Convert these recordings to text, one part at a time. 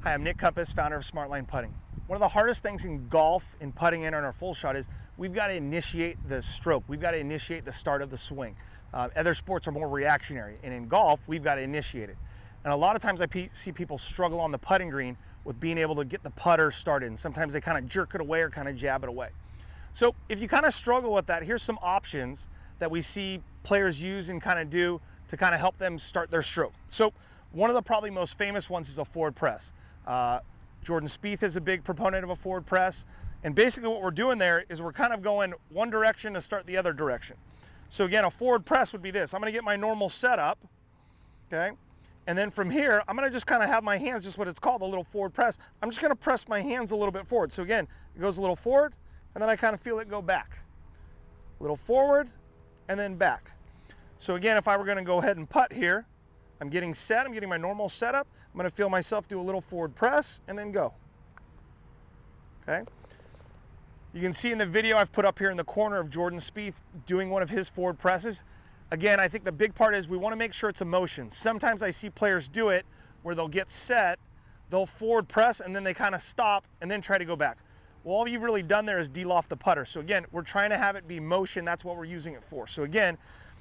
Hi, I'm Nick Compass, founder of Smartline Putting. One of the hardest things in golf, in putting in on our full shot, is we've got to initiate the stroke. We've got to initiate the start of the swing. Other sports are more reactionary, and in golf, we've got to initiate it. And a lot of times I see people struggle on the putting green with being able to get the putter started, and sometimes they kind of jerk it away or kind of jab it away. So if you kind of struggle with that, here's some options that we see players use and kind of do to kind of help them start their stroke. So one of the probably most famous ones is a forward press. Jordan Spieth is a big proponent of a forward press, and basically what we're doing there is we're kind of going one direction to start the other direction. So again, a forward press would be this. I'm going to get my normal setup, okay, and then from here I'm going to just kind of have my hands, just what it's called, a little forward press. I'm just going to press my hands a little bit forward. So again, it goes a little forward, and then I kind of feel it go back. A little forward, and then back. So again, if I were going to go ahead and putt here, I'm getting set, I'm getting my normal setup. I'm going to feel myself do a little forward press and then go. Okay? You can see in the video I've put up here in the corner of Jordan Spieth doing one of his forward presses. Again, I think the big part is we want to make sure it's a motion. Sometimes I see players do it where they'll get set, they'll forward press, and then they kind of stop and then try to go back. Well, all you've really done there is de-loft the putter. So again, we're trying to have it be motion. That's what we're using it for. So again,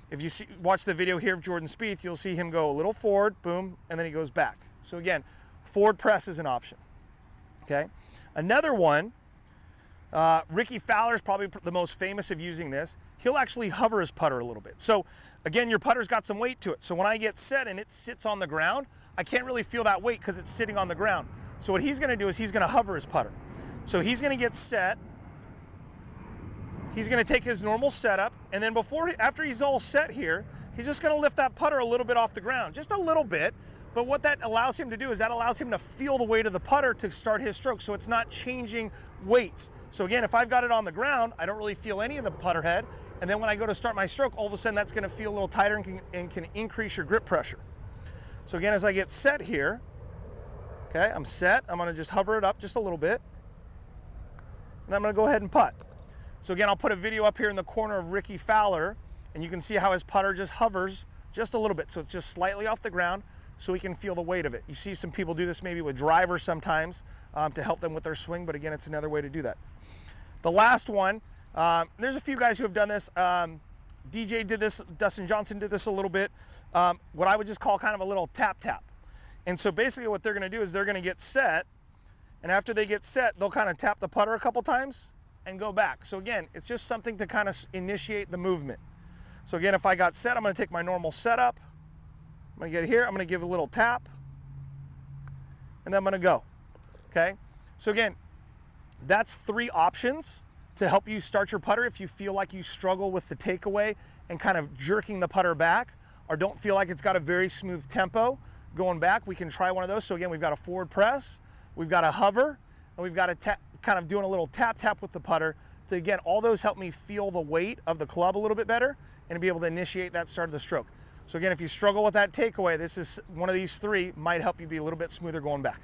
if you watch the video here of Jordan Spieth, you'll see him go a little forward, boom, and then he goes back. So again, forward press is an option, okay? Another one, Rickie Fowler is probably the most famous of using this. He'll actually hover his putter a little bit. So again, your putter's got some weight to it. So when I get set and it sits on the ground, I can't really feel that weight because it's sitting on the ground. So what he's gonna do is he's gonna hover his putter. So he's gonna get set, he's going to take his normal setup, and then after he's all set here, he's just going to lift that putter a little bit off the ground, just a little bit. But what that allows him to do is that allows him to feel the weight of the putter to start his stroke, so it's not changing weights. So again, if I've got it on the ground, I don't really feel any of the putter head, and then when I go to start my stroke, all of a sudden that's going to feel a little tighter and can increase your grip pressure. So again, as I get set here, okay, I'm set. I'm going to just hover it up just a little bit, and I'm going to go ahead and putt. So again, I'll put a video up here in the corner of Rickie Fowler, and you can see how his putter just hovers just a little bit. So it's just slightly off the ground so we can feel the weight of it. You see some people do this maybe with drivers sometimes to help them with their swing, but again, it's another way to do that. The last one, there's a few guys who have done this. DJ did this, Dustin Johnson did this a little bit, what I would just call kind of a little tap tap. And so basically what they're gonna do is they're gonna get set, and after they get set, they'll kind of tap the putter a couple times and go back. So again, it's just something to kind of initiate the movement. So again, if I got set, I'm going to take my normal setup. I'm going to get here, I'm going to give a little tap, and then I'm going to go. Okay? So again, that's 3 options to help you start your putter if you feel like you struggle with the takeaway and kind of jerking the putter back, or don't feel like it's got a very smooth tempo going back. We can try one of those. So again, we've got a forward press, we've got a hover, and we've got a kind of doing a little tap tap with the putter. So again, all those help me feel the weight of the club a little bit better and to be able to initiate that start of the stroke. So again, if you struggle with that takeaway, this is one of these 3 might help you be a little bit smoother going back.